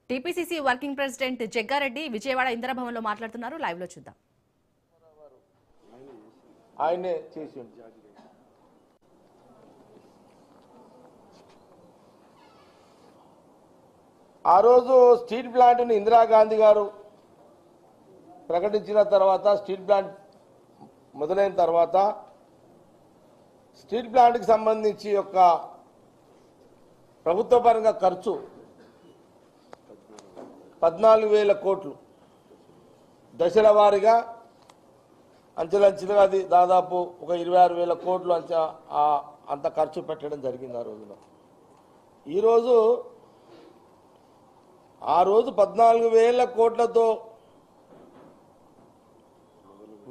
TPCC working president Jaggareddy Vijayawada ఇందిరాభవన్లో మాట్లాడుతున్నారు. Live లో చూద్దాం. ఆయనే చేసి ఆ రోజు స్టీల్ ప్లాంట్ని ఇందిరాగాంధీ గారు ప్రకటించిన తర్వాత, స్టీల్ ప్లాంట్ మొదలైన తర్వాత స్టీల్ ప్లాంట్కి సంబంధించి యొక్క ప్రభుత్వ పరంగా ఖర్చు 14,000 కోట్లు, దశల వారీగా అంచెలంచెలుగా అది దాదాపు ఒక 26,000 కోట్లు అంత ఖర్చు పెట్టడం జరిగింది ఆ రోజులో. ఆ రోజు 14,000 కోట్లతో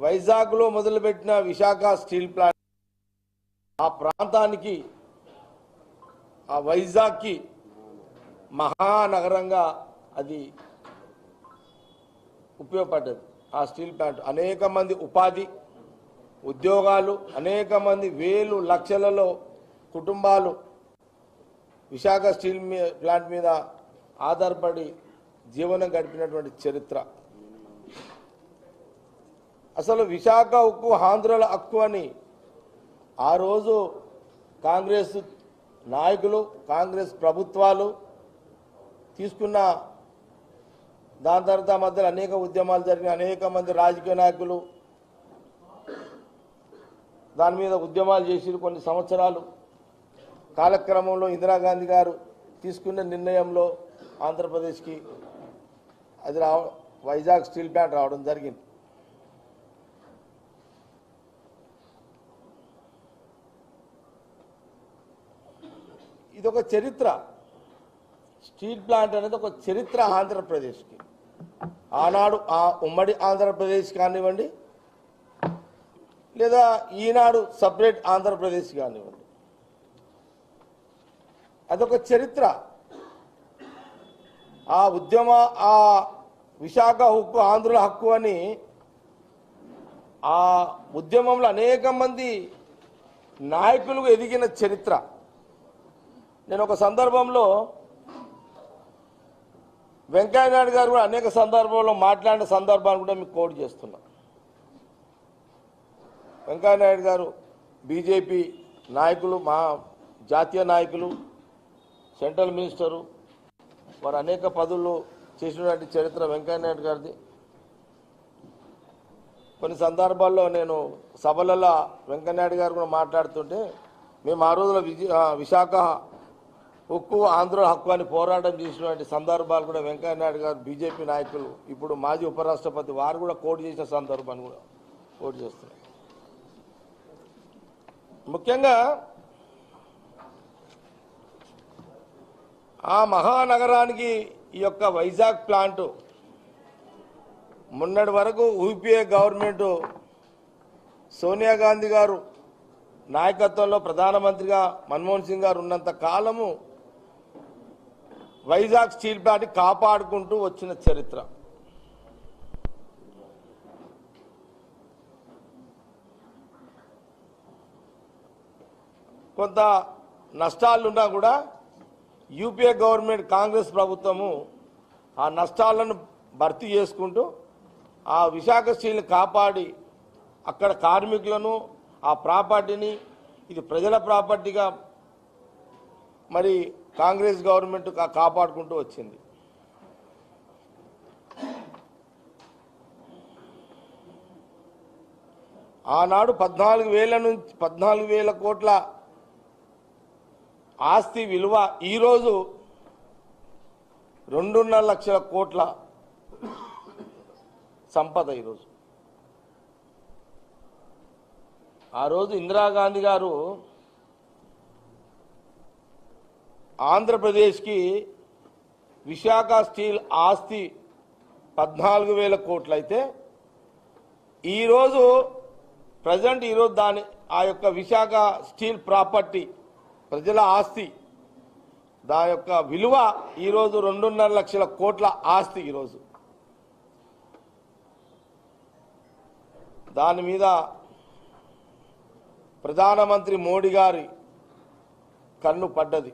వైజాగ్లో మొదలుపెట్టిన విశాఖ స్టీల్ ప్లాంట్ ఆ ప్రాంతానికి, ఆ వైజాగ్కి మహానగరంగా అది ఉపయోగపడ్డది. ఆ స్టీల్ ప్లాంట్ అనేక మంది ఉపాధి, ఉద్యోగాలు, అనేక మంది వేలు లక్షలలో కుటుంబాలు విశాఖ స్టీల్ ప్లాంట్ మీద ఆధారపడి జీవనం గడిపినటువంటి చరిత్ర. అసలు విశాఖ ఉక్కు ఆంధ్రుల హక్కు అని ఆ రోజు కాంగ్రెస్ నాయకులు, కాంగ్రెస్ ప్రభుత్వాలు తీసుకున్న దాని తర్వాత మధ్యలో అనేక ఉద్యమాలు జరిగిన, అనేక మంది రాజకీయ నాయకులు దాని మీద ఉద్యమాలు చేసి కొన్ని సంవత్సరాలు కాలక్రమంలో ఇందిరాగాంధీ గారు తీసుకున్న నిర్ణయంలో ఆంధ్రప్రదేశ్కి అది వైజాగ్ స్టీల్ ప్లాంట్ రావడం జరిగింది. ఇది ఒక చరిత్ర. స్టీల్ ప్లాంట్ అనేది ఒక చరిత్ర ఆంధ్రప్రదేశ్కి. ఆనాడు ఆ ఉమ్మడి ఆంధ్రప్రదేశ్ కానివ్వండి, లేదా ఈనాడు సపరేట్ ఆంధ్రప్రదేశ్ కానివ్వండి, అదొక చరిత్ర. ఆ విశాఖ హక్కు ఆంధ్రుల హక్కు అని ఆ ఉద్యమంలో అనేక మంది నాయకులు ఎదిగిన చరిత్ర. నేను ఒక సందర్భంలో వెంకయ్యనాయుడు గారు కూడా అనేక సందర్భాల్లో మాట్లాడిన సందర్భాన్ని కూడా మీకు కోట్ చేస్తున్నా. వెంకయ్యనాయుడు గారు బీజేపీ నాయకులు, మా జాతీయ నాయకులు, సెంట్రల్ మినిస్టరు, వారు అనేక పదవులు చేసినటువంటి చరిత్ర వెంకయ్యనాయుడు గారిది. కొన్ని సందర్భాల్లో నేను సభలలో వెంకయ్యనాయుడు గారు కూడా మాట్లాడుతుంటే, మేము ఆ రోజుల విశాఖ ఉక్కు ఆంధ్ర హక్కు అని పోరాటం చేసినటువంటి సందర్భాలు కూడా వెంకయ్యనాయుడు గారు, బీజేపీ నాయకులు, ఇప్పుడు మాజీ ఉపరాష్ట్రపతి, వారు కూడా కోట్ చేసిన సందర్భాన్ని కూడా కోట్ చేస్తున్నారు. ముఖ్యంగా ఆ మహానగరానికి ఈ యొక్క వైజాగ్ ప్లాంట్ మొన్నటి వరకు యూపీఏ గవర్నమెంట్ సోనియా గాంధీ గారు నాయకత్వంలో ప్రధానమంత్రిగా మన్మోహన్ సింగ్ గారు ఉన్నంత కాలము వైజాగ్ స్టీల్ ప్లాంట్ కాపాడుకుంటూ వచ్చిన చరిత్ర. కొంత నష్టాలున్నా కూడా యూపీఏ గవర్నమెంట్, కాంగ్రెస్ ప్రభుత్వము ఆ నష్టాలను భర్తీ చేసుకుంటూ ఆ విశాఖ స్టీల్ని కాపాడి అక్కడ కార్మికులను, ఆ ప్రాపర్టీని, ఇది ప్రజల ప్రాపర్టీగా మరి కాంగ్రెస్ గవర్నమెంట్ కాపాడుకుంటూ వచ్చింది. ఆనాడు 14,000 కోట్ల ఆస్తి విలువ ఈరోజు 2.5 లక్షల కోట్ల సంపద. ఈరోజు ఆ రోజు ఇందిరాగాంధీ గారు ఆంధ్రప్రదేశ్కి విశాఖ స్టీల్ ఆస్తి 14,000 కోట్లు అయితే, ఈరోజు ప్రజెంట్ ఈరోజు ఆ యొక్క విశాఖ స్టీల్ ప్రాపర్టీ, ప్రజల ఆస్తి, దాని యొక్క విలువ ఈరోజు 2.5 లక్షల కోట్ల ఆస్తి. ఈరోజు దాని మీద ప్రధానమంత్రి మోడీ గారి కన్ను పడ్డది.